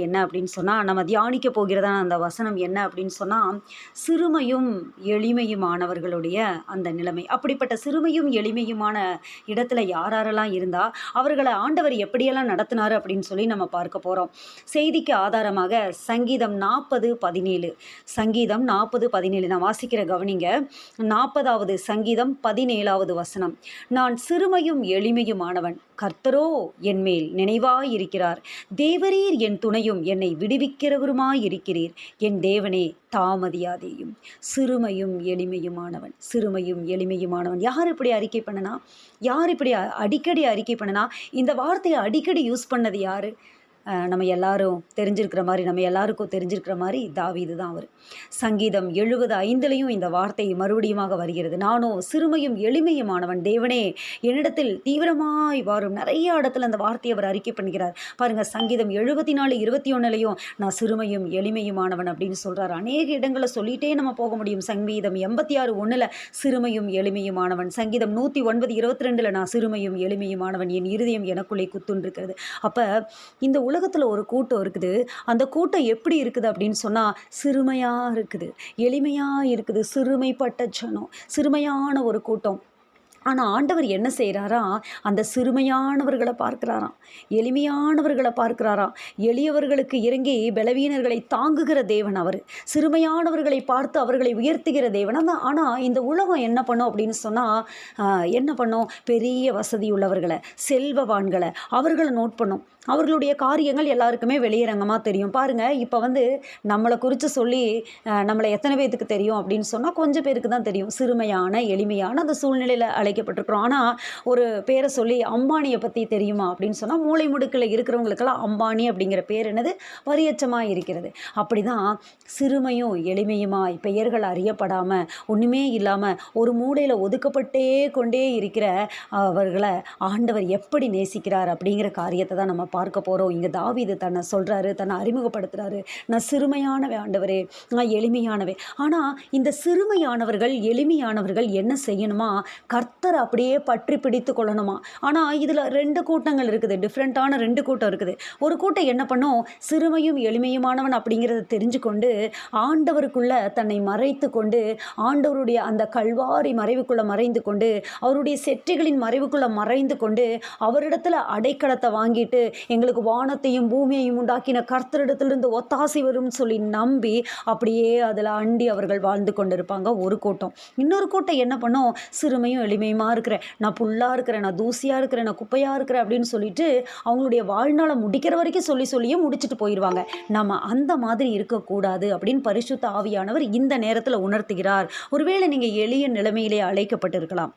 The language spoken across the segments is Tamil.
என்ன அப்படின்னு சொன்னா, நம்ம தியானிக்க போகிறதான அந்த வசனம் என்ன அப்படின்னு சொன்னா, சிறுமையும் எளிமையுமானவர்களுடைய அந்த நிலைமை. அப்படிப்பட்ட சிறுமையும் எளிமையுமான இடத்துல யாரெல்லாம் இருந்தா, அவர்கள ஆண்டவர் எப்படியெல்லாம் நடத்தினாரு அப்படின்னு சொல்லி நம்ம பார்க்க போறோம். செய்திக்கு ஆதாரமாக சங்கீதம் 40:17. சங்கீதம் 40:17 நான் வாசிக்கிற கவனிங்க. 40வது சங்கீதம் 17வது வசனம். நான் சிறுமையும் எளிமையுமானவன். கர்த்தரோ என்மேல் நினைவாயிருக்கிறார். தேவரீர் என் துணையும் என்னை விடுவிக்கிறவருமாயிருக்கிறீர். என் தேவனே தாமதியாதேயும். சிறுமையும் எளிமையுமானவன். சிறுமையும் எளிமையுமானவன். யார் இப்படி அறிக்கை பண்ணனா? யார் இப்படி அடிக்கடி அறிக்கை பண்ணனா? இந்த வார்த்தையை அடிக்கடி யூஸ் பண்ணது யாரு? நம்ம எல்லாரும் தெரிஞ்சிருக்கிற மாதிரி, நம்ம எல்லாருக்கும் தெரிஞ்சிருக்கிற மாதிரி தாவீது தான் அவர். சங்கீதம் 75லையும் இந்த வார்த்தை மறுபடியுமாக வருகிறது. நானோ சிறுமையும் எளிமையுமானவன். தேவனே என்னிடத்தில் தீவிரமாய் வாரும். நிறைய இடத்துல அந்த வார்த்தையை அவர் அறிக்கை பண்ணுகிறார். பாருங்க, சங்கீதம் 74:21லையும் நான் சிறுமையும் எளிமையுமானவன் அப்படின்னு சொல்றாரு. அநேக இடங்களில் சொல்லிட்டே நம்ம போக முடியும். சங்கீதம் 86:1 சிறுமையும் எளிமையுமானவன். சங்கீதம் 109:22 நான் சிறுமையும் எளிமையுமானவன். என் இருதயம் எனக்குள்ளே குத்துன்றிருக்கிறது. அப்ப இந்த உலகத்தில் ஒரு கூட்டம் இருக்குது. அந்த கூட்டம் எப்படி இருக்குது அப்படின்னு சொன்னால், சிறுமையாக இருக்குது, எளிமையாக இருக்குது, சிறுமைப்பட்ட ஜனம், சிறுமையான ஒரு கூட்டம். ஆனால் ஆண்டவர் என்ன செய்கிறாரா, அந்த சிறுமையானவர்களை பார்க்கிறாராம், எளிமையானவர்களை பார்க்கிறாராம். எளியவர்களுக்கு இறங்கி பலவீனர்களை தாங்குகிற தேவன் அவர். சிறுமையானவர்களை பார்த்து அவர்களை உயர்த்துகிற தேவன். ஆனால் இந்த உலகம் என்ன பண்ணும் அப்படின்னு சொன்னால், என்ன பண்ணும், பெரிய வசதி உள்ளவர்களை, செல்வவான்களை, அவர்களை நோட் பண்ணும். அவர்களுடைய காரியங்கள் எல்லாருக்குமே வெளியரங்கமாக தெரியும். பாருங்கள், இப்போ நம்மளை குறித்து சொல்லி நம்மளை எத்தனை பேருக்கு தெரியும் அப்படின்னு சொன்னால், கொஞ்சம் பேருக்கு தான் தெரியும். சிறுமையான எளிமையான அந்த சூழ்நிலையில் அழைக்கப்பட்டிருக்கிறோம். ஆனால் ஒரு பேரை சொல்லி அம்பானியை பற்றி தெரியுமா அப்படின்னு சொன்னால், மூளை முடுக்கில் இருக்கிறவங்களுக்கெல்லாம் அம்பானி அப்படிங்கிற பேர் என்னது பரியச்சமாக இருக்கிறது. அப்படி தான் சிறுமையும் எளிமையுமாய் பெயர்கள் அறியப்படாமல் ஒன்றுமே இல்லாமல் ஒரு மூலையில் ஒதுக்கப்பட்டே கொண்டே இருக்கிற அவர்களை ஆண்டவர் எப்படி நேசிக்கிறார் அப்படிங்கிற காரியத்தை தான் நம்ம பார்க்க போகிறோம். இங்கே தாவீது தன்னை சொல்கிறாரு, தன்னை அறிமுகப்படுத்துகிறாரு. நான் சிறுமையானவே ஆண்டவரே, நான் எளிமையானவே. ஆனால் இந்த சிறுமையானவர்கள் எளிமையானவர்கள் என்ன செய்யணுமா, கர்த்தர் அப்படியே பற்றி பிடித்து கொள்ளணுமா. ஆனால் இதில் 2 கூட்டங்கள் இருக்குது, டிஃப்ரெண்ட்டான 2 கூட்டம் இருக்குது. ஒரு கூட்டம் என்ன பண்ணும், சிறுமையும் எளிமையுமானவன் அப்படிங்கிறத தெரிஞ்சு கொண்டு ஆண்டவருக்குள்ள தன்னை மறைத்து கொண்டு, ஆண்டவருடைய அந்த கல்வாரி மறைவுக்குள்ளே மறைந்து கொண்டு, அவருடைய செற்றிகளின் மறைவுக்குள்ளே மறைந்து கொண்டு, அவரிடத்துல அடைக்கலத்தை வாங்கிட்டு, எங்களுக்கு வானத்தையும் பூமியையும் உண்டாக்கின கர்த்தரிடத்திலிருந்து ஒத்தாசை வரும்னு சொல்லி நம்பி அப்படியே அதில் அண்டி அவர்கள் வாழ்ந்து கொண்டிருப்பாங்க ஒரு கூட்டம். இன்னொரு கூட்டம் என்ன பண்ணும், சிறுமையும் எளிமையுமா இருக்கிறேன், நான் புல்லாக இருக்கிறேன், நான் தூசியாக இருக்கிறேன், நான் குப்பையாக இருக்கிறேன் அப்படின்னு சொல்லிட்டு அவங்களுடைய வாழ்நாளை முடிக்கிற வரைக்கும் சொல்லியே முடிச்சுட்டு போயிடுவாங்க. நம்ம அந்த மாதிரி இருக்கக்கூடாது அப்படின்னு பரிசுத்த ஆவியானவர் இந்த நேரத்தில் உணர்த்துகிறார். ஒருவேளை நீங்கள் எளிய நிலைமையிலே அழைக்கப்பட்டிருக்கலாம்,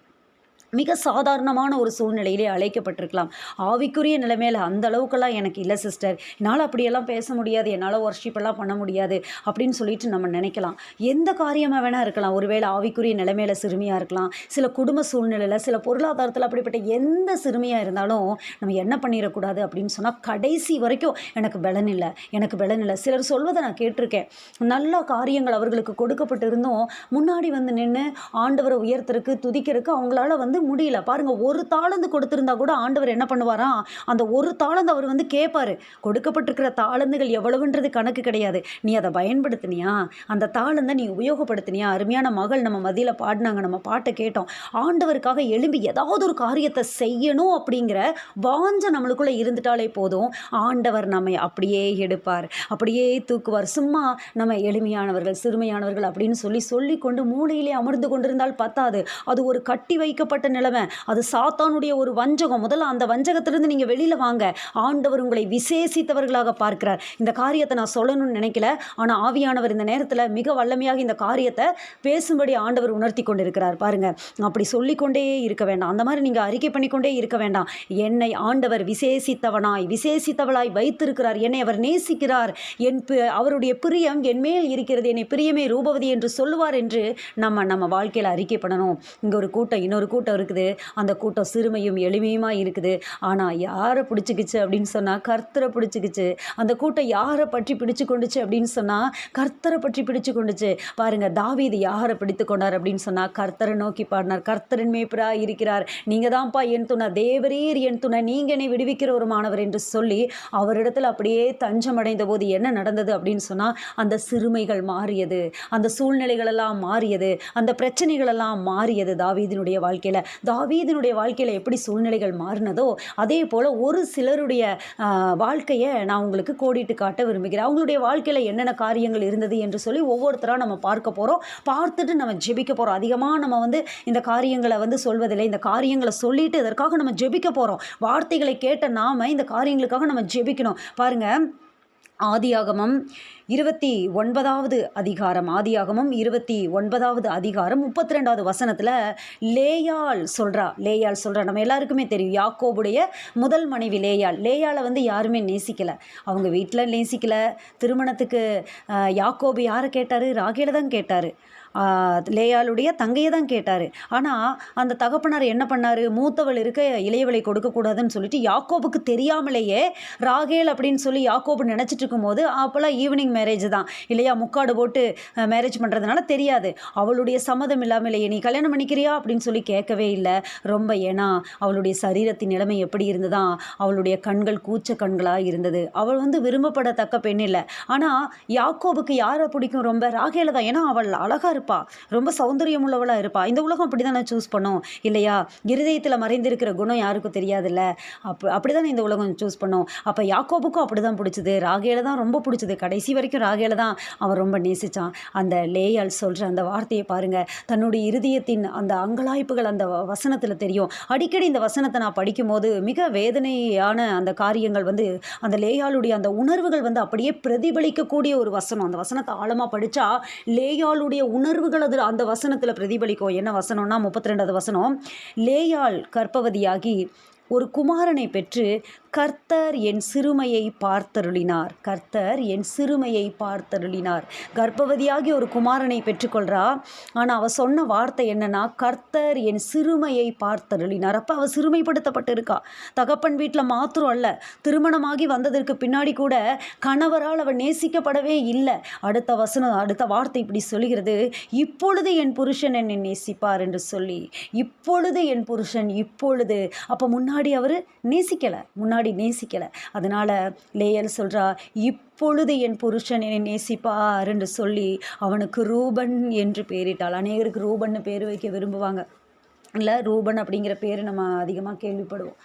மிக சாதாரணமான ஒரு சூழ்நிலையிலே அழைக்கப்பட்டிருக்கலாம். ஆவிக்குரிய நிலைமையில் அந்த அளவுக்கெல்லாம் எனக்கு இல்லை சிஸ்டர், என்னால் அப்படியெல்லாம் பேச முடியாது, என்னால் ஒர்ஷிப்பெல்லாம் பண்ண முடியாது அப்படின்னு சொல்லிட்டு நம்ம நினைக்கலாம். எந்த காரியமாக வேணால் இருக்கலாம். ஒருவேளை ஆவிக்குரிய நிலைமையில் சிறுமியாக இருக்கலாம், சில குடும்ப சூழ்நிலையில், சில பொருளாதாரத்தில், அப்படிப்பட்ட எந்த சிறுமியாக இருந்தாலும் நம்ம என்ன பண்ணிடக்கூடாது அப்படின்னு சொன்னால், கடைசி வரைக்கும் எனக்கு பலன் இல்லை, எனக்கு பலன் இல்லை. சிலர் சொல்வதை நான் கேட்டிருக்கேன். நல்ல காரியங்கள் அவர்களுக்கு கொடுக்கப்பட்டு இருந்தும் முன்னாடி நின்று ஆண்டவரை உயர்த்தருக்கு துதிக்கிறதுக்கு அவங்களால முடியல. பாருங்க, ஒரு தாளந்து கொடுத்திருந்தா கூட ஆண்டவர் என்ன பண்ணுவாராம், அந்த ஒரு தாளந்து அவர் கேட்பாரு. கொடுக்கப்பட்டிருக்கிற தாளந்துகள் எவ்வளவுன்றது கணக்கு கிடையாது. நீ அதை பயன்படுத்தினியா, அந்த தாளந்தை நீ உபயோகப்படுத்தினியா. அருமையான மகள் நம்ம மத்தியில் பாடினாங்க, நம்ம பாட்டை கேட்டோம். ஆண்டவருக்காக எழும்பி ஏதாவது ஒரு காரியத்தை செய்யணும் அப்படிங்கிற வாஞ்ச நம்மளுக்குள்ள இருந்துட்டாலே போதும், ஆண்டவர் நம்மை அப்படியே எடுப்பார், அப்படியே தூக்குவார். சும்மா நம்ம எளிமையானவர்கள் சிறுமையானவர்கள் அப்படின்னு சொல்லி கொண்டு மூளையிலே அமர்ந்து கொண்டிருந்தால் பத்தாது. அது ஒரு கட்டி வைக்கப்பட்ட நிலைமை, அது சாத்தானுடைய ஒரு வஞ்சகம். முதல்ல அந்த வஞ்சகத்திலிருந்து நீங்கள் வெளியில் வாங்க. ஆண்டவர் உங்களை விசேஷித்தவர்களாக பார்க்கிறார். இந்த காரியத்தை நான் சொல்லணும்னு நினைக்கல, ஆனால் ஆவியானவர் இந்த நேரத்தில் மிக வல்லமையாக இந்த காரியத்தை பேசும்படி ஆண்டவர் உணர்த்தி கொண்டிருக்கிறார். பாருங்க, அப்படி சொல்லிக்கொண்டே இருக்க வேண்டாம், அந்த மாதிரி நீங்கள் அறிக்கை பண்ணிக்கொண்டே இருக்க வேண்டாம். என்னை ஆண்டவர் விசேஷித்தவளாய் வைத்திருக்கிறார், என்னை அவர் நேசிக்கிறார், அவருடைய பிரியம் என் மேல் இருக்கிறது, என்னை பிரியமே ரூபவதி என்று சொல்லுவார் என்று நம்ம வாழ்க்கையில் அறிக்கை பண்ணணும். இங்கே ஒரு கூட்டம் இன்னொரு கூட்டம் கூட்டம் இருக்குது. அந்த கூட்டம் சிறுமையும் எளிமையுமா இருக்குது. ஆனால் யாரை பிடிச்சிக்கிச்சு அப்படின்னு சொன்னால் கர்த்தரை பிடிச்சிக்கிச்சு. அந்த கூட்டம் யாரை பற்றி பிடிச்சு கொண்டுச்சு அப்படின்னு சொன்னால் கர்த்தரை பற்றி பிடிச்சு கொண்டுச்சு. பாருங்க, தாவீது யாரை பிடித்து கொண்டார் அப்படின்னு சொன்னால் கர்த்தரை நோக்கி பாடினார். கர்த்தரின் மேய்ப்பராய் இருக்கிறார், நீங்கள் தான்ப்பா என் துணை, தேவரீர் என் துணை, நீங்கள் என்னை விடுவிக்கிற ஒரு மாணவர் என்று சொல்லி அவரிடத்தில் அப்படியே தஞ்சமடைந்த போது என்ன நடந்தது அப்படின்னு சொன்னால் அந்த சிறுமைகள் மாறியது, அந்த சூழ்நிலைகள் எல்லாம் மாறியது, அந்த பிரச்சனைகள் எல்லாம் மாறியது தாவீதினுடைய வாழ்க்கையில். தாவீதினுடைய வாழ்க்கையில் எப்படி சூழ்நிலைகள் மாறினதோ அதே போல் ஒரு சிலருடைய வாழ்க்கையை நான் உங்களுக்கு கோடிட்டு காட்ட விரும்புகிறேன். அவங்களுடைய வாழ்க்கையில் என்னென்ன காரியங்கள் இருந்தது என்று சொல்லி ஒவ்வொருத்தராக நம்ம பார்க்க போகிறோம். பார்த்துட்டு நம்ம ஜெபிக்க போகிறோம். அதிகமாக நம்ம இந்த காரியங்களை சொல்வதில்லை. இந்த காரியங்களை சொல்லிட்டு இதற்காக நம்ம ஜெபிக்க போகிறோம். வார்த்தைகளை கேட்ட நாம இந்த காரியங்களுக்காக நம்ம ஜெபிக்கணும். பாருங்கள், ஆதியாகமம் 29வது அதிகாரம், ஆதியாகமம் 29வது அதிகாரம் 32வது வசனத்தில் லேயாள் சொல்கிறா. நம்ம எல்லாருக்குமே தெரியும், யாக்கோபுடைய முதல் மனைவி லேயாள். லேயாளை யாருமே நேசிக்கலை, அவங்க வீட்டில் நேசிக்கலை. திருமணத்துக்கு யாக்கோபு யாரை கேட்டார்? ராகேலை தான் கேட்டார். லேயாளுடைய தங்கையை தான் கேட்டார். ஆனால் அந்த தகப்பனார் என்ன பண்ணார்? மூத்தவள் இருக்க இளையவளை கொடுக்கக்கூடாதுன்னு சொல்லிட்டு யாக்கோபுக்கு தெரியாமலேயே ராகேல் அப்படின்னு சொல்லி யாக்கோபு நினச்சிட்டு இருக்கும்போது, அப்போல்லாம் ஈவினிங் மேரேஜ் தான் இல்லையா, முக்காடு போட்டு மேரேஜ் பண்ணுறதுனால தெரியாது. அவளுடைய சம்மதம் இல்லாமலேயே நீ கல்யாணம் பண்ணிக்கிறியா அப்படின்னு சொல்லி கேட்கவே இல்லை. ரொம்ப ஏன்னா அவளுடைய சரீரத்தின் நிலைமை எப்படி இருந்ததான், அவளுடைய கண்கள் கூச்ச கண்களாக இருந்தது. அவள் விரும்பப்படத்தக்க பெண் இல்லை. ஆனால் யாக்கோபுக்கு யாரை பிடிக்கும்? ரொம்ப ராகேலை தான். ஏன்னா அவள் அழகாக இருப்பா, ரொம்ப சௌந்தரியம் உள்ளவளாக இருப்பா. இந்த உலகம் அப்படி தானே சூஸ் பண்ணும் இல்லையா? இருதயத்தில் மறைந்திருக்கிற குணம் யாருக்கும் தெரியாதுல்ல. அப்படி தானே இந்த உலகம் சூஸ் பண்ணும். அப்போ யாக்கோபுக்கும் அப்படி தான் பிடிச்சது, ராகேலை தான் ரொம்ப பிடிச்சது. கடைசி வரைக்கும் ராகேலை தான் அவன் ரொம்ப நேசித்தான். அந்த லேயாள் சொல்கிற அந்த வார்த்தையை பாருங்கள், தன்னுடைய இருதயத்தின் அந்த அங்கலாய்ப்புகள் அந்த வசனத்தில் தெரியும். அடிக்கடி இந்த வசனத்தை நான் படிக்கும்போது மிக வேதனையான அந்த காரியங்கள் அந்த லேயாளுடைய அந்த உணர்வுகள் அப்படியே பிரதிபலிக்கக்கூடிய ஒரு வசனம். அந்த வசனத்தை ஆழமாக படித்தா லேயாளுடைய உணர்வுகள் அது அந்த வசனத்தில் பிரதிபலிக்கும். என்ன வசனம்னா 32வது வசனம், லேயாள் கர்ப்பவதியாகி ஒரு குமாரனை பெற்று கர்த்தர் என் சிறுமையை பார்த்தருளினார். கர்த்தர் என் சிறுமையை பார்த்தருளினார். கர்ப்பவதியாகி ஒரு குமாரனை பெற்றுக்கொள்கிறா. ஆனால் அவள் சொன்ன வார்த்தை என்னன்னா, கர்த்தர் என் சிறுமையை பார்த்தருளினார். அப்போ அவள் சிறுமைப்படுத்தப்பட்டு இருக்கா. தகப்பன் வீட்டில் மாத்திரம் அல்ல, திருமணமாகி வந்ததற்கு பின்னாடி கூட கணவரால் அவள் நேசிக்கப்படவே இல்லை. அடுத்த வார்த்தை இப்படி சொல்கிறது, இப்பொழுது என் புருஷன் என்னை நேசிப்பார் என்று சொல்லி. இப்பொழுது என் புருஷன், இப்பொழுது. அப்போ முன்னாடி அவர் நேசிக்கலை. அதனால் லேயாள் சொல்கிறா, இப்பொழுது என் புருஷன் என்னை நேசிப்பார் என்று சொல்லி அவனுக்கு ரூபன் என்று பெயரிட்டாள். அநேகருக்கு ரூபன்னு பேர் வைக்க விரும்புவாங்க இல்லை, ரூபன் அப்படிங்கிற பேர் நம்ம அதிகமாக கேள்விப்படுவோம்.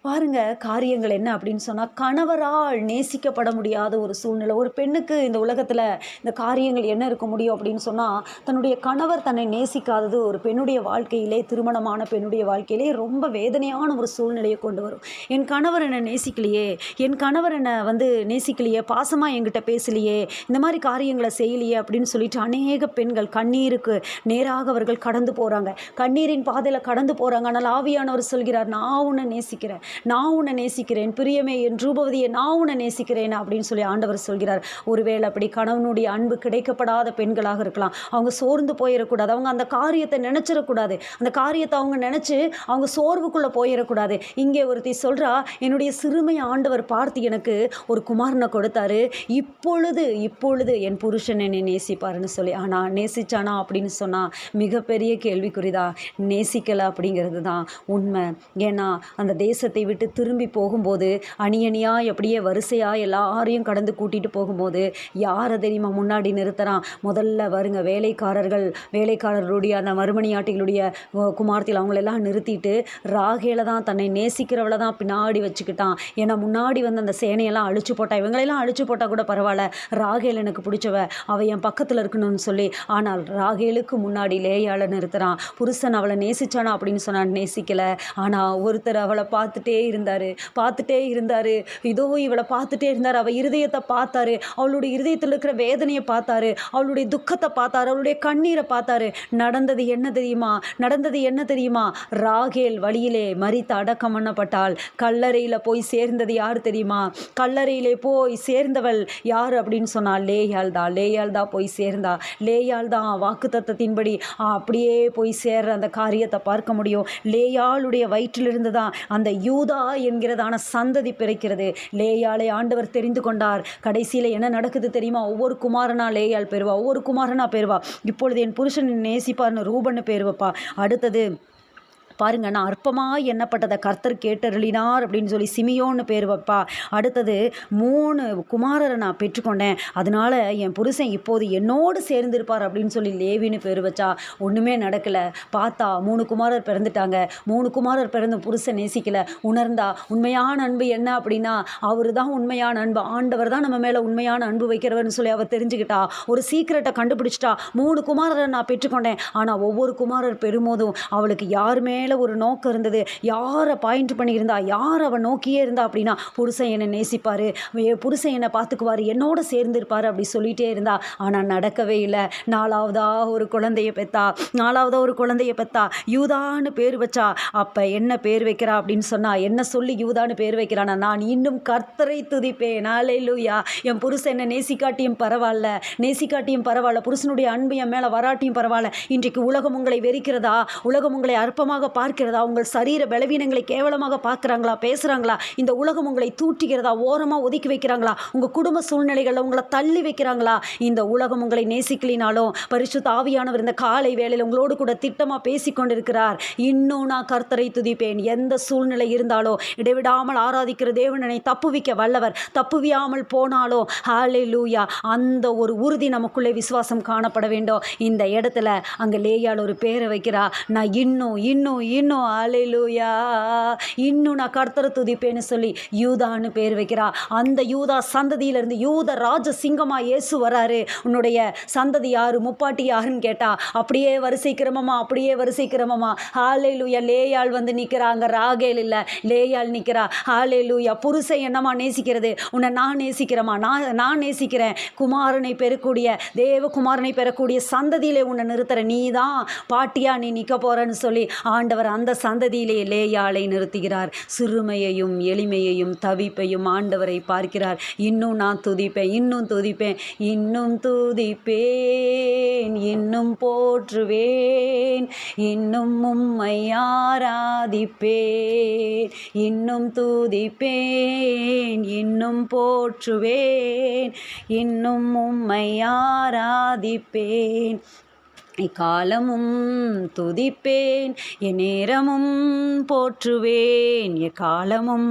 பாருங்க, காரியங்கள் என்ன அப்படின்னு சொன்னால் கணவரால் நேசிக்கப்பட முடியாத ஒரு சூழ்நிலை. ஒரு பெண்ணுக்கு இந்த உலகத்தில் இந்த காரியங்கள் என்ன இருக்க முடியும் அப்படின்னு சொன்னால், தன்னுடைய கணவர் தன்னை நேசிக்காதது ஒரு பெண்ணுடைய வாழ்க்கையிலே, திருமணமான பெண்ணுடைய வாழ்க்கையிலே ரொம்ப வேதனையான ஒரு சூழ்நிலையை கொண்டு வரும். என் கணவர் என்னை நேசிக்கலையே, என் கணவர் என்னை நேசிக்கலையே, பாசமாக என்கிட்ட பேசலையே, இந்த மாதிரி காரியங்களை செய்யலையே அப்படின்னு சொல்லிட்டு அநேக பெண்கள் கண்ணீருக்கு நேராக அவர்கள் கடந்து போகிறாங்க. கண்ணீரின் பாதையில் கடந்து போகிறாங்க. ஆனால் ஆவியானவர் சொல்கிறார், நான் உன்னை நேசிக்கிறேன் பிரியமே, என் ரூபவதியை நான் உன்னை நேசிக்கிறேன் அப்படின்னு சொல்லி ஆண்டவர் சொல்கிறார். ஒருவேளை அப்படி கணவனுடைய அன்பு கிடைக்கப்படாத பெண்களாக இருக்கலாம். அவங்க சோர்ந்து போயிடக்கூடாது, அவங்க அந்த காரியத்தை நினச்சிடக்கூடாது, அந்த காரியத்தை அவங்க நினச்சி அவங்க சோர்வுக்குள்ளே போயிடக்கூடாது. இங்கே ஒருத்தி சொல்கிறா, என்னுடைய சிறுமையை ஆண்டவர் பார்த்து எனக்கு ஒரு குமாரனை கொடுத்தாரு, இப்பொழுது என் புருஷன் என்னை நேசிப்பாருன்னு சொல்லி. ஆனால் நேசிச்சானா அப்படின்னு சொன்னால் மிகப்பெரிய கேள்விக்குறிதான். நேசிக்கலை அப்படிங்கிறது தான் உண்மை. ஏன்னா அந்த தேசத்தை விட்டு திரும்பி போகும்போது அணியணியாக அப்படியே வரிசையாக எல்லாரையும் கடந்து கூட்டிகிட்டு போகும்போது யாரை தெரியுமா முன்னாடி நிறுத்துறான்? முதல்ல வருங்க வேலைக்காரர்களுடைய அந்த மறுமணியாட்டிகளுடைய குமார்த்தியில் அவங்களெல்லாம் நிறுத்திட்டு ராகேலை தான், தன்னை நேசிக்கிறவளை தான் பின்னாடி வச்சுக்கிட்டான். ஏன்னா முன்னாடி அந்த சேனையெல்லாம் அழிச்சு போட்டா, இவங்களெல்லாம் அழிச்சு போட்டால் கூட பரவாயில்ல, ராகேல் எனக்கு பிடிச்சவ, அவள் என் பக்கத்தில் இருக்கணும்னு சொல்லி. ஆனால் ராகேலுக்கு முன்னாடி லேயாளை நிறுத்துறான். புருஷன் அவளை நேசிச்சானா அப்படின்னு சொன்னான், நேசிக்கலை. ஆனால் ஒருத்தர் அவளை பார்த்துட்டே இருந்தார். இதோ இவளை பார்த்துட்டே இருந்தார். அவள் இருதயத்தை பார்த்தாரு, அவளுடைய இருதயத்தில் இருக்கிற வேதனையை பார்த்தாரு, அவளுடைய துக்கத்தை பார்த்தாரு, அவளுடைய கண்ணீரை பார்த்தாரு. நடந்தது என்ன தெரியுமா? ராகேல் வழியிலே மரித்து அடக்கம் பண்ணப்பட்டாள். கல்லறையில் போய் சேர்ந்தது யார் தெரியுமா? கல்லறையிலே போய் சேர்ந்தவள் யார் அப்படின்னு சொன்னால் லேயாள் தான் போய் சேர்ந்தா. லேயாள் தான் வாக்குத்தத்தத்தின்படி அப்படியே போய் சேர்ற அந்த காரியத்தை பார்க்க முடியும். லேயாளுடைய வயிற்றிலிருந்து தான் அந்த யூதா என்கிறதான சந்ததி பிறக்கிறது. லேயாளை ஆண்டவர் தெரிந்து கொண்டார். கடைசியில் என்ன நடக்குது தெரியுமா? ஒவ்வொரு குமாரனா லேயாள் பெறுவா, ஒவ்வொரு குமாரனா பெறுவா. இப்பொழுது என் புருஷன் நேசிப்பார்னு ரூபன்னு பேர் வைப்பா. அடுத்தது பாருங்க, நான் அற்பமாக எண்ணப்பட்டதை கர்த்தர் கேட்டருளினார் அப்படின்னு சொல்லி சிமியோன்னு பேர் வைப்பா. அடுத்தது 3 குமாரரை நான் பெற்றுக்கொண்டேன், அதனால என் புருஷன் இப்போது என்னோடு சேர்ந்திருப்பார் அப்படின்னு சொல்லி லேவின்னு பேர் வச்சா. ஒன்றுமே நடக்கலை. பார்த்தா 3 குமாரர் பிறந்துட்டாங்க. 3 குமாரர் பிறந்து புருஷன் நேசிக்கலை. உணர்ந்தா உண்மையான அன்பு என்ன அப்படின்னா அவர் தான் உண்மையான அன்பு, ஆண்டவர் தான் நம்ம மேலே உண்மையான அன்பு வைக்கிறவர்னு சொல்லி அவள் தெரிஞ்சுக்கிட்டா. ஒரு சீக்கிரட்டை கண்டுபிடிச்சிட்டா. 3 குமாரரை நான் பெற்றுக்கொண்டேன். ஆனால் ஒவ்வொரு குமாரர் பெறும்போதும் அவளுக்கு யாருமே ஒரு நோக்கம் இருந்தது. யாரை பாயிண்ட் பண்ணியிருந்தா, யார் அவன் நோக்கியே இருந்தா அப்படின்னா புருஷன் என்னை நேசிப்பார், புருஷன் என்னை பார்த்துக்குவார், என்னோட சேர்ந்திருப்பார் அப்படி சொல்லிகிட்டே இருந்தா. ஆனால் நடக்கவே இல்லை. 4வதா ஒரு குழந்தைய பெத்தா. யூதான்னு பேர் வச்சா. அப்போ என்ன பேர் வைக்கிறா அப்படின்னு சொன்னா, என்ன சொல்லி யூதான்னு பேர் வைக்கிறானா, நான் இன்னும் கர்த்தரை துதிப்பேன். அல்லேலூயா. என் புருஷன் என்னை நேசிக்காட்டியும் பரவாயில்ல, புருஷனுடைய அன்பு என் மேலே வராட்டியும் பரவாயில்ல. இன்றைக்கு உலகம் உங்களை வெறுக்கிறதா? உலகம் உங்களை அற்பமாக பார்க்கிறதா? உங்கள் சரீர பலவீனங்களை கேவலமாக பார்க்குறாங்களா, பேசுகிறாங்களா? இந்த உலகம் உங்களை தூற்றுகிறதா? ஓரமாக ஒதுக்கி வைக்கிறாங்களா? உங்கள் குடும்ப சூழ்நிலைகளில் உங்களை தள்ளி வைக்கிறாங்களா? இந்த உலகம் உங்களை நேசிக்கலினாலும் பரிசுத்த ஆவியானவர் இந்த காலை வேளையில் உங்களோடு கூட திட்டமாக பேசிக்கொண்டிருக்கிறார். இன்னும் நான் கர்த்தரை துதிப்பேன். எந்த சூழ்நிலை இருந்தாலோ இடைவிடாமல் ஆராதிக்கிற தேவனை தப்புவிக்க வல்லவர். தப்புவியாமல் போனாலோ ஹல்லேலூயா, அந்த ஒரு உறுதி நமக்குள்ளே விசுவாசம் காணப்பட வேண்டும். இந்த இடத்துல அங்கே லேயாள் ஒரு பேரை வைக்கிறா. நான் இன்னும் அல்லேலூயா, இன்னும் நான் கர்த்தரை துதிப்பேன்னு சொல்லி யூதான்னு பேர் வைக்கிறா. அந்த யூதா சந்ததியிலிருந்து யூத ராஜ சிங்கமா இயேசு வராரு. உன்னுடைய சந்ததி யாரு, முப்பாட்டி யாருன்னு கேட்டா அப்படியே வரிசை கிரமமா ஹல்லேலூயா. லேயாள் வந்து நிற்கிறாங்க, ராகேல் இல்லை, லேயாள் நிற்கிறா. ஹல்லேலூயா. புருஷன் என்னமா நேசிக்கிறது? உன்னை நான் நேசிக்கிறேமா? நான் நேசிக்கிறேன். தேவகுமாரனை பெறக்கூடிய சந்ததியிலே உன்னை நிறுத்துற, நீ தான் பாட்டியா நீ நிற்க போறன்னு சொல்லி ஆண்டவர் அந்த சந்ததியிலே லேயாளை நிறுத்துகிறார். சிறுமையையும் எளிமையையும் தவிப்பையும் ஆண்டவரை பார்க்கிறார். இன்னும் நான் துதிப்பேன், இன்னும் போற்றுவேன், இன்னும் உம்மை ஆராதிப்பேன், இன்னும் துதிப்பேன், இன்னும் போற்றுவேன், இன்னும் உம்மை ஆராதிப்பேன். எக்காலமும் துதிப்பேன், என் நேரமும் போற்றுவேன். எக்காலமும்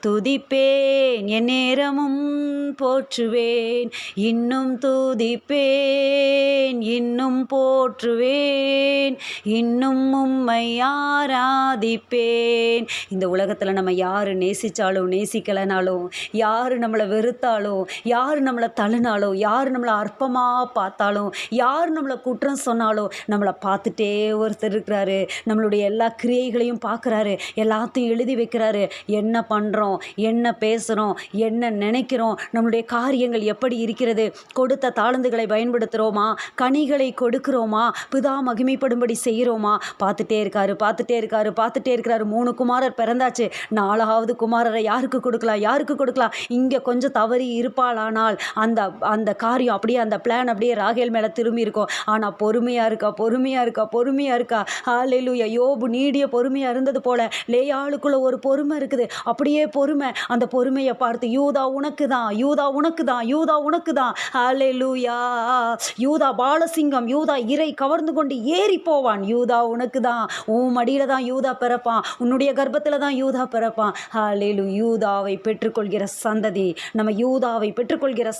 துதிப்பேன், என் நேரமும் போற்றுவேன். இன்னும் துதிப்பேன், இன்னும் போற்றுவேன், இன்னும் உம்மை ஆராதிப்பேன். இந்த உலகத்தில் நம்ம யார் நேசித்தாலும் நேசிக்கலைனாலும், யார் நம்மளை வெறுத்தாலும், யார் நம்மளை தள்ளினாலும், யார் நம்மளை அற்பமாக பார்த்தாலும், யார் நம்மளை குற்றம் சொன்னாலும் நம்மளை பார்த்துட்டே ஒருத்தர் இருக்கிறாரு. நம்மளுடைய எல்லா கிரியைகளையும் பார்க்குறாரு, எல்லாத்தையும் எழுதி வைக்கிறாரு. என்ன பண்ணுறோம், என்ன பேசுகிறோம், என்ன நினைக்கிறோம், நம்மளுடைய காரியங்கள் எப்படி இருக்கிறது, கொடுத்த தாளந்துகளை பயன்படுத்துகிறோமா, கனிகளை கொடுக்கிறோமா, பிதா மகிமைப்படும்படி செய்கிறோமா? பார்த்துட்டே இருக்காரு. 3 குமாரர் பிறந்தாச்சு. 4வது குமாரரை யாருக்கு கொடுக்கலாம்? இங்கே கொஞ்சம் தவறி இருப்பாளானால் அந்த காரியம் அப்படியே, அந்த பிளான் அப்படியே ராகேல் மேலே திரும்பி இருக்கும். ஆனால் பொறுமையா இருக்கா. ஹல்லேலூயா. யோபு நீடிய பொறுமையா இருந்தது போல லேயாளுக்குள்ள ஒரு பொறுமை இருக்குது. அப்படியே பொறுமை. அந்த பொறுமையை பார்த்து யூதா உனக்கு தான். ஹல்லேலூயா. யூதா பாலசிங்கம், யூதா இறை கவர்ந்து கொண்டு ஏறி போவான். யூதா உனக்கு தான். உன் மடியில தான் யூதா பிறப்பான், உன்னுடைய கர்ப்பத்தில் தான் யூதா பிறப்பான். ஹல்லேலூயா. யூதாவை பெற்றுக்கொள்கிற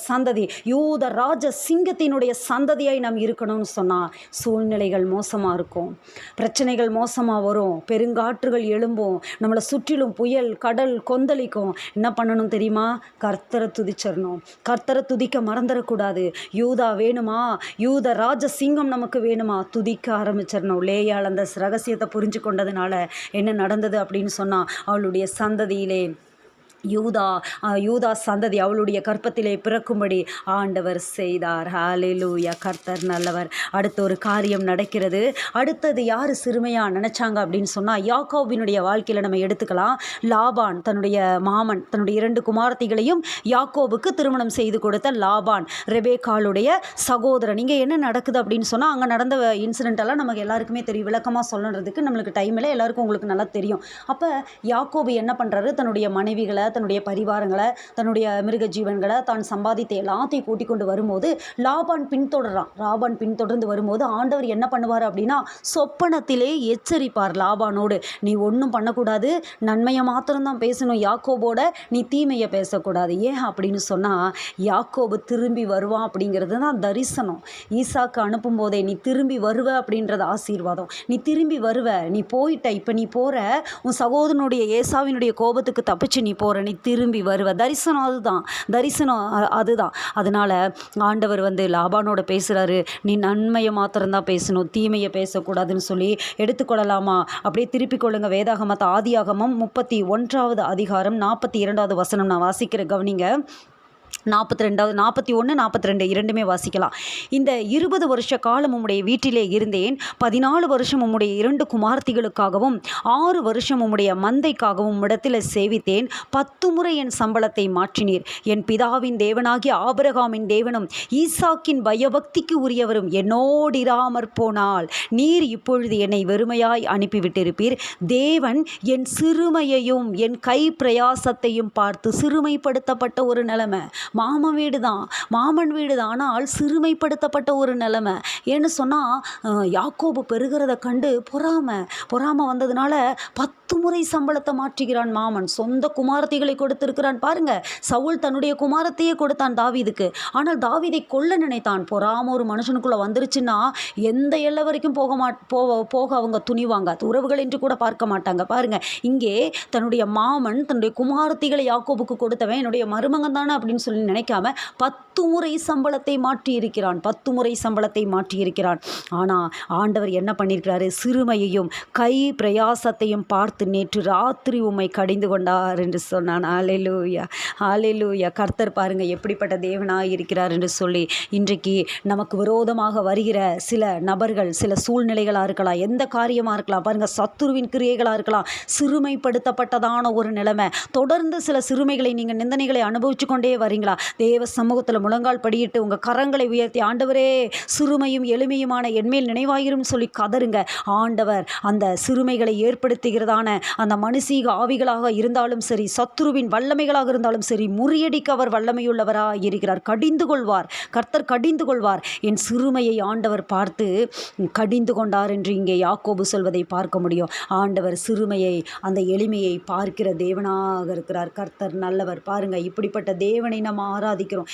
சந்ததி, யூத ராஜ சிங்கத்தினுடைய சந்ததியாய் நாம் இருக்கணும்னு சொன்னா சூழ்நிலைகள் மோசமாக இருக்கும், பிரச்சனைகள் மோசமாக வரும், பெருங்காற்றுகள் எழும்பும், நம்மளை சுற்றிலும் புயல் கடல் கொந்தளிக்கும். என்ன பண்ணணும் தெரியுமா? கர்த்தரை துதிச்சிடணும். கர்த்தரை துதிக்க மறந்துடக்கூடாது. யூதா வேணுமா? யூத ராஜ சிங்கம் நமக்கு வேணுமா? துதிக்க ஆரம்பிச்சிடணும். லேயாள் அந்த ரகசியத்தை புரிஞ்சு கொண்டதுனால என்ன நடந்தது அப்படின்னு சொன்னால், அவளுடைய சந்ததியிலே யூதா சந்ததி அவளுடைய கற்பத்திலே பிறக்கும்படி ஆண்டவர் செய்தார். ஹல்லேலூயா. கர்த்தர் நல்லவர். அடுத்த ஒரு காரியம் நடக்கிறது. அடுத்தது யார் சிறுமையாக நினச்சாங்க அப்படின்னு சொன்னால், யாக்கோபினுடைய வாழ்க்கையில் நம்ம எடுத்துக்கலாம். லாபான் தன்னுடைய மாமன் தன்னுடைய 2 குமாரத்திகளையும் யாக்கோபுக்கு திருமணம் செய்து கொடுத்த லாபான், ரெபேக்காளுடைய சகோதரன். இங்கே என்ன நடக்குது அப்படின்னு சொன்னால், அங்கே நடந்த இன்சிடென்ட் எல்லாம் நமக்கு எல்லாருக்குமே தெரியும். விளக்கமாக சொல்லணுறதுக்கு நம்மளுக்கு டைம் இல்லை, எல்லாருக்கும் உங்களுக்கு நல்லா தெரியும். அப்போ யாக்கோபு என்ன பண்ணுறாரு? தன்னுடைய மனைவிகளை, தன்னுடைய பரிவாரங்களை, தன்னுடைய மிருக ஜீவன்களை, தான் சம்பாதித்த எல்லாத்தையும் கூட்டிக் கொண்டு வரும்போது லாபான் பின்தொடர்ந்து வரும்போது ஆண்டவர் என்ன பண்ணுவார் அப்படின்னா, சொப்பனத்திலே எச்சரிப்பார் லாபானோடு, நீ ஒன்றும் பண்ணக்கூடாது, நன்மையை மாத்திரம்தான் பேசணும், யாக்கோபோட நீ தீமையை பேசக்கூடாது. ஏன் அப்படின்னு சொன்னால், யாக்கோபு திரும்பி வருவான் அப்படிங்கிறது தான் தரிசனம். ஈசாக்கு அனுப்பும் போதே நீ திரும்பி வருவ அப்படின்றது ஆசீர்வாதம். நீ திரும்பி வருவ, நீ போயிட்ட, இப்போ நீ போகிற, உன் சகோதரனுடைய ஏசாவினுடைய கோபத்துக்கு தப்பிச்சு நீ போகிற, நீ திரும்பி வருவ. தரிசனம் அதுதான். அதனால் ஆண்டவர் லாபானோட பேசுகிறாரு, நீ நன்மையை மாத்திரம்தான் பேசணும், தீமையை பேசக்கூடாதுன்னு சொல்லி எடுத்துக்கொள்ளலாமா? அப்படியே திருப்பிக் கொள்ளுங்க. வேதாகமத்தை ஆதியாகமம் 31வது அதிகாரம் 42வது வசனம் நான் வாசிக்கிற கவனிங்க. 41, 42 இரண்டுமே வாசிக்கலாம். இந்த 20 வருஷ காலம் உம்முடைய வீட்டிலே இருந்தேன். 14 வருஷம் உம்முடைய 2 குமார்த்திகளுக்காகவும் 6 வருஷம் உம்முடைய மந்தைக்காகவும் இடத்தில் சேவித்தேன். 10 முறை என் சம்பளத்தை மாற்றினீர். என் பிதாவின் தேவனாகிய ஆபிரகாமின் தேவனும் ஈசாக்கின் பயபக்திக்கு உரியவரும் என்னோடிராமற் போனால் நீர் இப்பொழுது என்னை வெறுமையாய் அனுப்பிவிட்டிருப்பீர். தேவன் என் சிறுமையையும் என் கை பிரயாசத்தையும் பார்த்து, சிறுமைப்படுத்தப்பட்ட ஒரு நிலைமை, மாமன் வீடு தான், ஆனால் சிறுமைப்படுத்தப்பட்ட ஒரு நிலைமை. ஏன்னு சொன்னால், யாக்கோபு பெறுகிறத கண்டு பொறாமை வந்ததுனால 10 முறை சம்பளத்தை மாற்றுகிறான் மாமன். சொந்த குமாரத்திகளை கொடுத்திருக்கிறான். பாருங்க, சவுல் தன்னுடைய குமாரத்தையே கொடுத்தான் தாவீதுக்கு. ஆனால் தாவீதை கொல்ல நினைத்தான். பொறாம ஒரு மனுஷனுக்குள்ளே வந்துருச்சுன்னா எந்த எல்லை வரைக்கும் போக அவங்க துணிவாங்க. உறவுகள் என்று கூட பார்க்க மாட்டாங்க. பாருங்க, இங்கே தன்னுடைய மாமன் தன்னுடைய குமாரத்திகளை யாக்கோபுக்கு கொடுத்தவன் என்னுடைய மருமகன் தானே அப்படின்னு சொல்லி நினைக்காம 10 முறை சம்பளத்தை மாற்றியிருக்கிறான். ஆனால் ஆண்டவர் என்ன பண்ணியிருக்கிறாரு? சிறுமையையும் கை பிரயாசத்தையும் பார்த்து நேற்று ராத்திரி உம்மை கடிந்து கொண்டார் என்று சொன்னான். ஹல்லேலூயா. கர்த்தர் பாருங்க எப்படிப்பட்ட தேவனாய் இருக்கிறார் என்று சொல்லி, இன்றைக்கு நமக்கு விரோதமாக வருகிற சில நபர்கள், சில சூழ்நிலைகளாக இருக்கலாம், எந்த காரியமாக இருக்கலாம், பாருங்க, சத்துருவின் கிரியைகளாக இருக்கலாம், சிறுமைப்படுத்தப்பட்டதான ஒரு நிலைமை, தொடர்ந்து சில சிறுமைகளை நீங்கள் நிந்தனைகளை அனுபவிச்சு கொண்டே வரீங்களா? தேவ சமூகத்தில் முழங்கால் படியிட்டு உங்கள் கரங்களை உயர்த்தி, ஆண்டவரே சிறுமையும் எளிமையுமான என்மேல் நினைவாயிரும் சொல்லி கதருங்க. ஆண்டவர் அந்த சிறுமைகளை ஏற்படுத்துகிறதான அந்த மனுஷீக ஆவிகளாக இருந்தாலும் சரி, சத்துருவின் வல்லமைகளாக இருந்தாலும் சரி, முறியடிக்க அவர் வல்லமையுள்ளவராக இருக்கிறார். கர்த்தர் கடிந்து கொள்வார். என் சிறுமையை ஆண்டவர் பார்த்து கடிந்து கொண்டார் என்று இங்கே யாக்கோபு சொல்வதை பார்க்க முடியும். ஆண்டவர் சிறுமையை, அந்த எளிமையை பார்க்கிற தேவனாக இருக்கிறார். கர்த்தர் நல்லவர். பாருங்க, இப்படிப்பட்ட தேவனை நம்ம ஆராதிக்கிறோம்.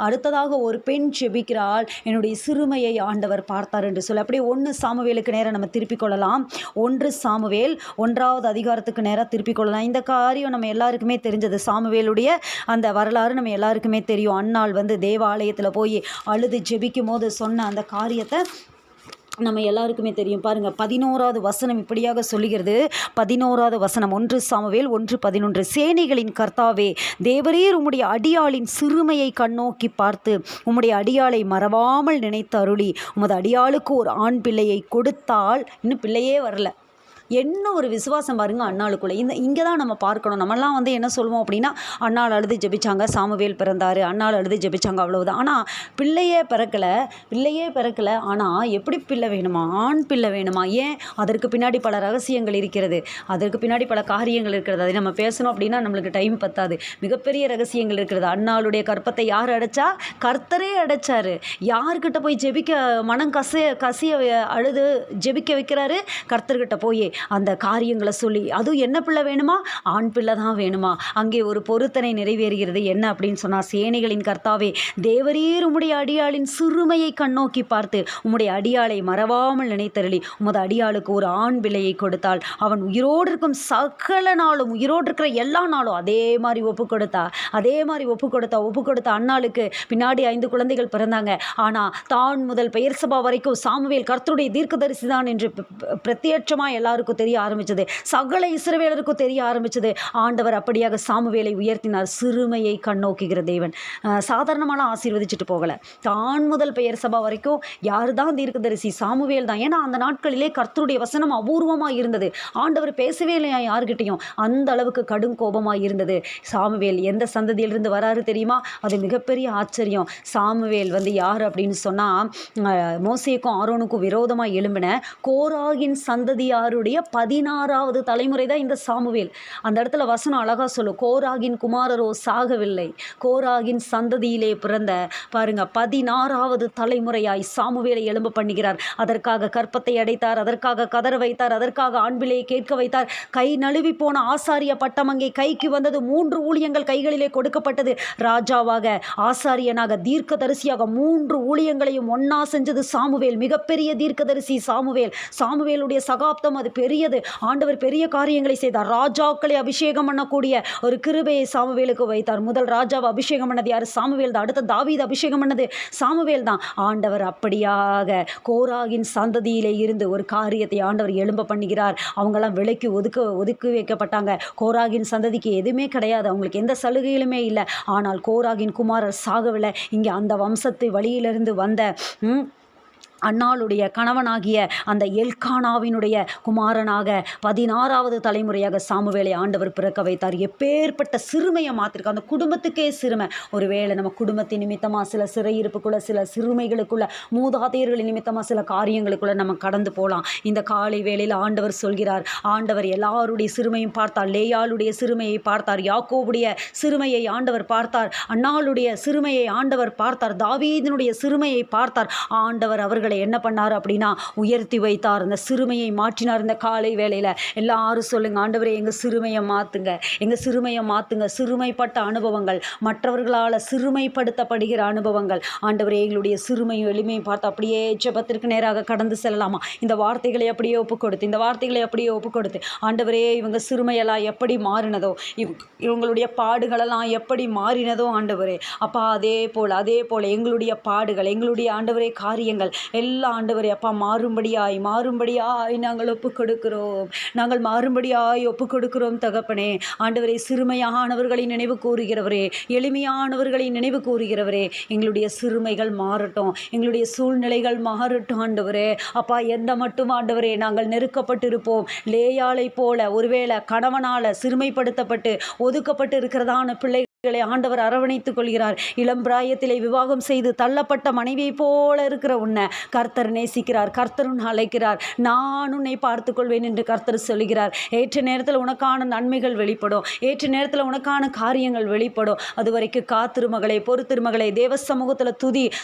அடுத்ததாக ஒரு பெண் ஜெபிக்கிறாள், என்னுடைய சிறுமையை ஆண்டவர் பார்த்தார் என்று சொல்லி. அப்படியே 1 சாமுவேலுக்கு நேரம் நம்ம திருப்பிக் கொள்ளலாம். 1 சாமுவேல் 1வது அதிகாரத்துக்கு நேரம் திருப்பிக் கொள்ளலாம். இந்த காரியம் நம்ம எல்லாருக்குமே தெரிஞ்சது. சாமுவேலுடைய அந்த வரலாறு நம்ம எல்லாருக்குமே தெரியும். அன்னாள் தேவாலயத்தில் போய் அழுது ஜெபிக்கும் போது சொன்ன அந்த காரியத்தை நம்ம எல்லாருக்குமே தெரியும். பாருங்க, 11வது வசனம் இப்படியாக சொல்லுகிறது. 11வது வசனம் 1 சாமுவேல் 1:11. சேனைகளின் கர்த்தாவே, தேவரீர் உம்முடைய அடியாளின் சிறுமையை கண்ணோக்கி பார்த்து உம்முடைய அடியாளை மறவாமல் நினைத்து அருளி உமது அடியாளுக்கு ஒரு ஆண் பிள்ளையை கொடுத்தால், இன்னும் பிள்ளையே வரல. என்ன ஒரு விசுவாசம் பாருங்க அன்னாளுக்குள்ளே. இங்கே தான் நம்ம பார்க்கணும். நம்மலாம் என்ன சொல்லுவோம் அப்படின்னா, அன்னாள் அழுது ஜெபிச்சாங்க, சாமுவேல் பிறந்தார், அன்னாள் அழுது ஜெபிச்சாங்க, அவ்வளவுதான். ஆனால் பிள்ளையே பிறக்கலை. ஆனால் எப்படி பிள்ளை வேணுமா? ஆண் பிள்ளை வேணுமா? ஏன்? அதற்கு பின்னாடி பல ரகசியங்கள் இருக்கிறது, அதற்கு பின்னாடி பல காரியங்கள் இருக்கிறது. அதை நம்ம பேசணும் அப்படின்னா நம்மளுக்கு டைம் பத்தாது. மிகப்பெரிய ரகசியங்கள் இருக்கிறது. அன்னாளுடைய கற்பத்தை யார் அடைச்சா? கர்த்தரே அடைச்சார். யார்கிட்ட போய் ஜெபிக்க மனம் கசிய அழுது ஜெபிக்க வைக்கிறாரு? கர்த்தர்கிட்ட போய். அந்த காரியங்களை சொல்லி, அதுவும் என்ன பிள்ளை வேணுமா? ஆண் பிள்ளை தான் வேணுமா? அங்கே ஒரு பொருத்தனை நிறைவேறுகிறது. என்ன அப்படின்னு சொன்னால், சேனைகளின் கர்த்தாவே, தேவரீர் உம்முடைய அடியாளின் சிறுமையை கண்ணோக்கி பார்த்து உம்முடைய அடியாளை மறவாமல் நினைத்தருளி உமது அடியாளுக்கு ஒரு ஆண் பிள்ளையை கொடுத்தால் அவன் உயிரோடு இருக்கும் சகல நாளும், உயிரோடு இருக்கிற எல்லா நாளும் அதே மாதிரி ஒப்பு கொடுத்தா அன்னாளுக்கு பின்னாடி 5 குழந்தைகள் பிறந்தாங்க. ஆனால் தான் முதல் பெயர்சபா வரைக்கும் சாமுவேல் கர்த்தருடைய தீர்க்கதரிசி தான் என்று பிரத்யட்சமாக எல்லாருக்கும் தெரிய ஆரம்பிச்சது. சகல இஸ்ரவேலருக்கும் தெரிய ஆரம்பிச்சது. ஆண்டவர் அப்படியாக சாமுவேலை உயர்த்தினார். சிறுமையை கண்ணோக்குகிற தேவன். சாதாரணமான ஆசீர்வதிச்சுட்டு போகலை. தான் முதல் பெயர் சபா வரைக்கும் யார் தான் தீர்க்கதரிசி? சாமுவேல் தான். ஏன்னா அந்த நாட்களிலே கர்த்தருடைய வசனம் அபூர்வமாக இருந்தது. ஆண்டவர் பேசவே இல்லையா யார்கிட்டையும். அந்த அளவுக்கு கடும் கோபமாக இருந்தது. சாமுவேல் எந்த சந்ததியிலிருந்து வராரு தெரியுமா? அது மிகப்பெரிய ஆச்சரியம். சாமுவேல் யார் அப்படின்னு சொன்னால், மோசேக்கும் ஆரோனுக்கும் விரோதமாக எழும்பின கோராகின் சந்ததியாருடைய 16வது தலைமுறை தான் இந்த சாமுவேல். அந்த இடத்துல வசனம் அழகாக சொல்லும், கோராகின் குமாரரோ சாகவில்லை, கோராகின் சந்ததியிலே பிறந்த பாருங்க 16வது தலைமுறையாய் சாமுவேலை எழும்ப பண்ணுகிறார். அதற்காக கற்பத்தை அடைத்தார், அதற்காக கதற வைத்தார், அதற்காக ஆண்பிளையை கேட்க வைத்தார். கை நழுவி போன ஆசாரிய பட்டம் அங்கே கைக்கு வந்தது. 3 ஊழியங்கள் கைகளிலே கொடுக்கப்பட்டது. ராஜாவாக, ஆசாரியனாக, தீர்க்கதரிசியாக 3 ஊழியங்களையும் ஒன்னா செஞ்சது சாமுவேல். மிகப்பெரிய தீர்க்கதரிசி சாமுவேல். சாமுவேலுடைய சகாப்தம் அது பெரியது. ஆண்டவர் பெரிய காரியங்களை செய்தார். ராஜாக்களை அபிஷேகம் பண்ணக்கூடிய ஒரு கிருபையை சாமுவேலுக்கு வைத்தார். முதல் ராஜாவை அபிஷேகம் பண்ணது யார்? சாமுவேல் தான். அடுத்த தாவீது அபிஷேகம் பண்ணது சாமுவேல் தான். ஆண்டவர் அப்படியாக கோராகின் சந்ததியிலே இருந்து ஒரு காரியத்தை ஆண்டவர் எழும்ப பண்ணுகிறார். அவங்கெல்லாம் விலைக்கு ஒதுக்கி வைக்கப்பட்டாங்க. கோராகின் சந்ததிக்கு எதுவுமே கிடையாது, அவங்களுக்கு எந்த சலுகையிலுமே இல்லை. ஆனால் கோராகின் குமாரர் சாகவில்லை. இங்கே அந்த வம்சத்து வழியிலிருந்து வந்த அன்னாளுடைய கணவனாகிய அந்த எல்கானாவினுடைய குமாரனாக 16வது தலைமுறையாக சாமுவேலை ஆண்டவர் பிறக்க வைத்தார். எப்பேற்பட்ட சிறுமையை மாற்றிருக்க அந்த குடும்பத்துக்கே சிறுமை. ஒருவேளை நம்ம குடும்பத்தின் நிமித்தமாக சில சிறையிருப்புக்குள்ள, சில சிறுமைகளுக்குள்ள, மூதாதையர்களின் நிமித்தமாக சில காரியங்களுக்குள்ள நம்ம கடந்து போகலாம். இந்த காலை வேளையில் ஆண்டவர் சொல்கிறார், ஆண்டவர் எல்லாருடைய சிறுமையும் பார்த்தார். லேயாளுடைய சிறுமையை பார்த்தார், யாக்கோபுடைய சிறுமையை ஆண்டவர் பார்த்தார், அன்னாளுடைய சிறுமையை ஆண்டவர் பார்த்தார், தாவீதினுடைய சிறுமையை பார்த்தார். ஆண்டவர் அவர்கள் என்ன பண்ணார் அப்படின்னா உயர்த்தி வைத்தார். அந்த சிறுமையை மாற்றினார். இந்த காலை வேளையில் எல்லாரும் சொல்லுங்க, ஆண்டவரே எங்கள் சிறுமையை மாற்றுங்க, எங்கள் சிறுமையை மாற்றுங்க. சிறுமைப்பட்ட அனுபவங்கள், மற்றவர்களால் சிறுமைப்படுத்தப்படுகிற அனுபவங்கள், ஆண்டவரே எங்களுடைய சிறுமையும் எளிமையும் பார்த்து அப்படியே ஜெபத்திற்கு நேராக கடந்து செல்லலாமா? இந்த வார்த்தைகளை அப்படியே ஒப்பு கொடுத்து ஆண்டவரே இவங்க சிறுமையெல்லாம் எப்படி மாறினதோ, இவங்களுடைய பாடுகளெல்லாம் எப்படி மாறினதோ ஆண்டவரே அப்பா, அதே போல் எங்களுடைய பாடுகள், எங்களுடைய ஆண்டவரே காரியங்கள் எல்லாம் ஆண்டவரே அப்பா மாறும்படியாய் நாங்கள் ஒப்பு கொடுக்கிறோம் தகப்பனே. ஆண்டவரே சிறுமையானவர்களை நினைவு கூறுகிறவரே, எளிமையானவர்களை நினைவு கூறுகிறவரே, எங்களுடைய சிறுமைகள் மாறட்டும், எங்களுடைய சூழ்நிலைகள் மாறட்டும் ஆண்டவரே அப்பா. எந்த மட்டும் ஆண்டவரே நாங்கள் நெருக்கப்பட்டிருப்போம், லேயாளை போல ஒருவேளை கணவனால் சிறுமைப்படுத்தப்பட்டு ஒதுக்கப்பட்டு இருக்கிறதான பிள்ளை ஆண்டவர் அரவணைத்துக் கொள்கிறார். இளம் பிராயத்திலே விவாகம் செய்து தள்ளப்பட்ட மனைவியை போல இருக்கிற உன்னை கர்த்தர் நேசிக்கிறார். கர்த்தர் உன்னை அழைக்கிறார். நான் உன்னை பார்த்துக் கொள்வேன் என்று கர்த்தர் சொல்கிறார். ஏற்ற நேரத்தில் உனக்கான நன்மைகள் வெளிப்படும், ஏற்ற நேரத்தில் உனக்கான காரியங்கள் வெளிப்படும். அது வரைக்கும் காத்திருமகளே, பொறுத்திருமகளே, தேவ சமூகத்தில்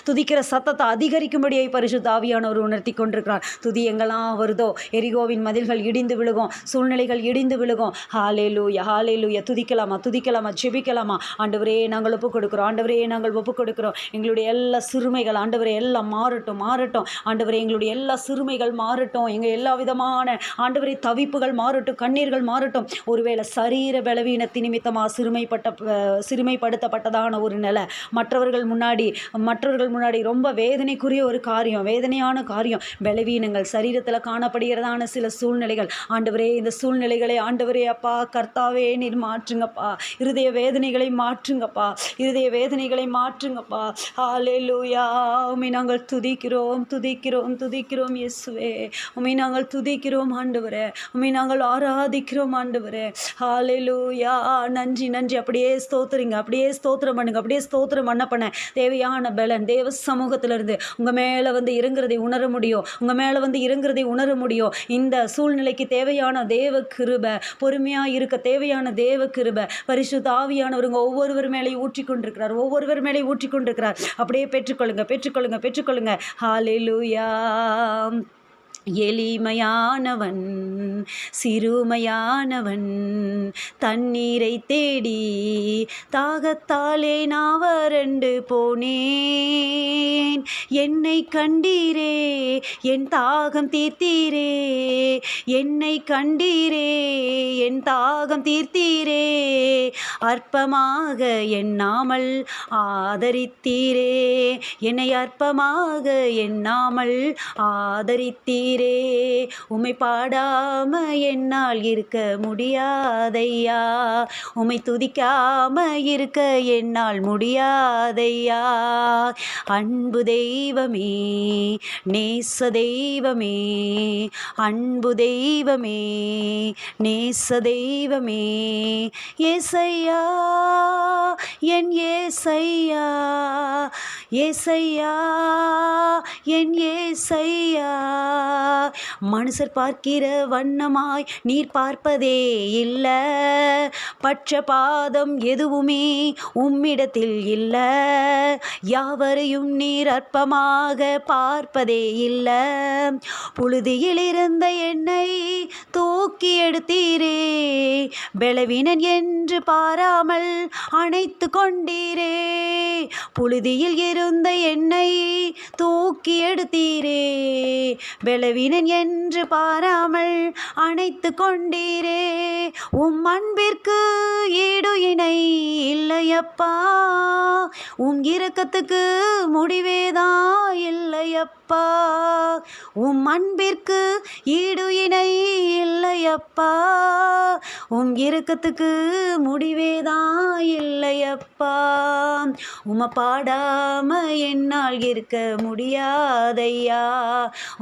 துதிக்கிற சத்தத்தை அதிகரிக்கும்படியை பரிசுத்த ஆவியானவர் உணர்த்தி கொண்டிருக்கிறார். துதி எங்கெல்லாம் வருதோ எரிகோவின் மதில்கள் இடிந்து விழுகும், சூழ்நிலைகள் இடிந்து விழுகும். ஹல்லேலூயா துதிக்கலாமா ஜெபிக்கலாமா? ஆண்டவரே நாங்கள் ஒப்புக் கொடுக்கிறோம். எங்களுடைய எல்லா சிறுமைகள் ஆண்டவரே எல்லாம் மாறட்டும். ஆண்டவரே எங்களுடைய எல்லா சிறுமைகள் மாறட்டும். எங்கள் எல்லா விதமான ஆண்டவரே தவிப்புகள் மாறட்டும், கண்ணீர்கள் மாறட்டும். ஒருவேளை சரீர பலவீனத்தின் நிமித்தமாக சிறுமைப்படுத்தப்பட்டதான ஒரு நிலை, மற்றவர்கள் முன்னாடி ரொம்ப வேதனையான காரியம், பலவீனங்கள் சரீரத்தில் காணப்படுகிறதான சில சூழ்நிலைகள் ஆண்டவரே, இந்த சூழ்நிலைகளை ஆண்டவரே அப்பா கர்த்தாவே நீர் மாற்றுங்கப்பா. இருதய வேதனைகளை மாற்றுங்கப்பா. ஹல்லேலூயா. உம்மை நாங்கள் துதிக்கிறோம் இயேசுவே. உம்மை நாங்கள் துதிக்கிறோம் ஆண்டவரே. உம்மை நாங்கள் ஆராதிக்கிறோம் ஆண்டவரே. ஹல்லேலூயா. நன்றி. அப்படியே ஸ்தோத்திரம் பண்ணுங்க. தேவையான பலன் தேவ சமூகத்திலிருந்து உங்க மேல இறங்குறதை உணர முடியும். இந்த சூழ்நிலைக்கு தேவையான தேவ கிருபை, பொறுமையா இருக்க தேவையான தேவ கிருபை பரிசுத்த ஆவியானவர் ஒவ்வொருவர் மேலே ஊற்றிக் கொண்டிருக்கிறார். அப்படியே பெற்றுக்கொள்ளுங்க. ஹல்லேலூயா. எளிமையானவன் சிறுமையானவன் தண்ணீரை தேடி தாகத்தாலே நான் வறண்டு போனேன். என்னை கண்டீரே, என் தாகம் தீர்த்தீரே, என்னை கண்டீரே, என் தாகம் தீர்த்தீரே, அற்பமாக எண்ணாமல் ஆதரித்தீரே, என்னை அற்பமாக எண்ணாமல் ஆதரித்தீரே. உம்மை பாடாம என்னால் இருக்க முடியாதையா, உம்மை துதிக்காம இருக்க என்னால் முடியாதையா. அன்பு தெய்வமே, நேச தெய்வமே, அன்பு தெய்வமே, நேச தெய்வமே, ஏசையா, என் ஏசையா, ஏசையா, என் ஏசையா. மனுஷர் பார்க்கிற வண்ணமாய் நீர் பார்ப்பதே இல்ல, பட்சபாதம் எதுவுமே உம்மிடத்தில் இல்ல, யாவரையும் நீர் அற்பமாக பார்ப்பதே இல்ல. புழுதியில் இருந்த என்னை தூக்கி எடுத்தீரே, பலவீனன் என்று பாராமல் அணைத்து கொண்டீரே, புழுதியில் இருந்த என்னை தூக்கி எடுத்தீரே, பலவீனன் என்று பாராமல் அணைத்து கொண்டீரே. உம் அன்பிற்கு ஈடு இணை இல்லையப்பா, உம் இரக்கத்துக்கு முடிவேதா இல்லையப்பா, உம் அன்பிற்கு ஈடு இணை இல்லையப்பா, உம் இரக்கத்துக்கு முடிவேதா இல்லையப்பா. உம்மை பாடாம என்னால் இருக்க முடியாதையா,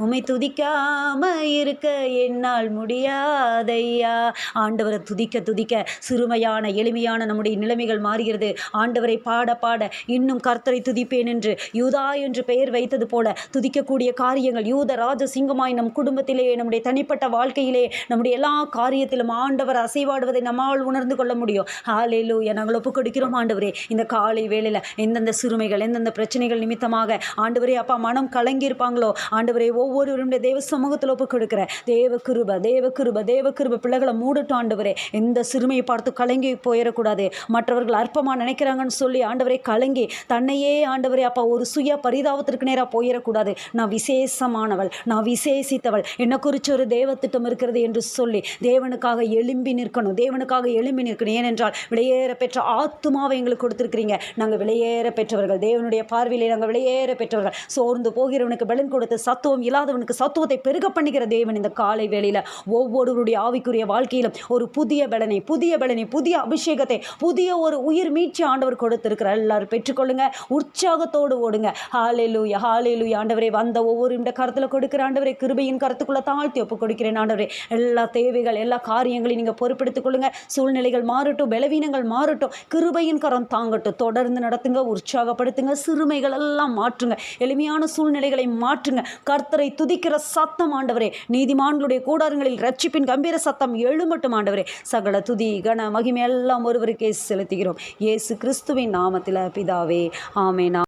உம்மை துதிக்காம இருக்க என்னால் முடியாதையா. ஆண்டவரை துதிக்க துதிக்க சிறுமையான எளிமையான நம்முடைய நிலைமைகள் மாறுகிறது. ஆண்டவரை பாட பாட இன்னும் கர்த்தரை துதிப்பேன் என்று யூதா என்று பெயர் வைத்தது போல துதிக்கக்கூடிய காரியங்கள் யூத ராஜ சிங்கமாய் நம் குடும்பத்திலே, நம்முடைய தனிப்பட்ட வாழ்க்கையிலே, நம்முடைய எல்லா காரியத்திலும் ஆண்டவர் அசைவாடுவதை நம்மால் உணர்ந்து கொள்ள முடியும். ஹல்லேலூயா. நாங்கள் ஒப்புக் கொடுக்கிறோம் ஆண்டவரே, இந்த காலை வேளையில் எந்தெந்த சிறுமைகள் எந்தெந்த பிரச்சனைகள் நிமித்தமாக ஆண்டவரே அப்பா மனம் கலங்கி இருப்பாங்களோ ஆண்டவரே, ஒவ்வொருவருடைய தேவ சமூகத்தில் ஒப்புக் கொடுக்கிற தேவ கிருபை தேவ கிருபை தேவ கிருபை பிள்ளைகளை மூடட்டும் ஆண்டவரே. எந்த சிறுமையை பார்த்து கலங்கி போயிடக்கூடாது. மற்றவர்கள் அற்பமாக நினைக்கிறாங்கன்னு சொல்லி ஆண்டவரே கலங்கி தன்னையே ஆண்டவரே அப்பா ஒரு சுய பரிதாபத்திற்கு நேராக போயிடக்கூடாது. நான் விசேஷமானவள், நான் விசேஷித்தவள், என்னை குறித்து ஒரு தேவ திட்டம் இருக்கிறது என்று சொல்லி தேவனுக்காக எழும்பி நிற்கணும், தேவனுக்காக எழும்பி நிற்கணும். ஏனென்றால் விலையேற பெற்ற ஆத்துமாவை எங்களுக்கு கொடுத்துருக்கிறீங்க. நாங்கள் விலையேற பெற்றவர்கள், தேவனுடைய பார்வையிலே நாங்கள் விலையேற பெற்றவர்கள். சோர்ந்து போகிறவனுக்கு பலன் கொடுத்து சத்துவம் இல்லாதவனுக்கு சத்துவத்தை பெருக பண்ணுகிற தேவன் இந்த காலை வேளையில் ஒவ்வொருவருடைய ஆவிக்குரிய வாழ்க்கையிலும் ஒரு புதிய பலனை புதிய அபிஷேகத்தை புதிய ஒரு உயிர் மீட்சி ஆண்டவர் கொடுத்திருக்கிறார். எல்லாரும் பெற்றுக்கொள்ளுங்க, உற்சாகத்தோடு ஓடுங்க. ஹல்லேலூயா ஹல்லேலூயா. ஆண்டவரே வந்த ஒவ்வொரு இந்த கருத்தில் கொடுக்கிற ஆண்டவரே கிருபையின் கருத்துக்குள்ள தாழ்த்தி ஒப்பு கொடுக்கிறேன் ஆண்டவரே. எல்லா தேவைகள் எல்லா காரியங்களையும் நீங்கள் பொறுப்பெடுத்துக் கொள்ளுங்க. சூழ்நிலைகள் மாறட்டும், பலவீனங்கள் மாறட்டும், கிருபையின் கரம் தாங்கட்டும். தொடர்ந்து நடத்துங்க, உற்சாகப்படுத்துங்க, சிறுமைகள் எல்லாம் மாற்றுங்க, எளிமையான சூழ்நிலைகளை மாற்றுங்க. கர்த்தரை துதிக்கிற சத்தம் ஆண்டவரே, நீதிமான்களுடைய கூடாரங்களில் ரட்சிப்பின் கம்பீர சத்தம் எழுமட்டும் ஆண்டவரே. சகல துதி கன மகிமை எல்லாம் ஒருவருக்கே செலுத்துகிறோம், இயேசு கிறிஸ்துவின் நாமத்தில் பிதாவே, ஆமென்.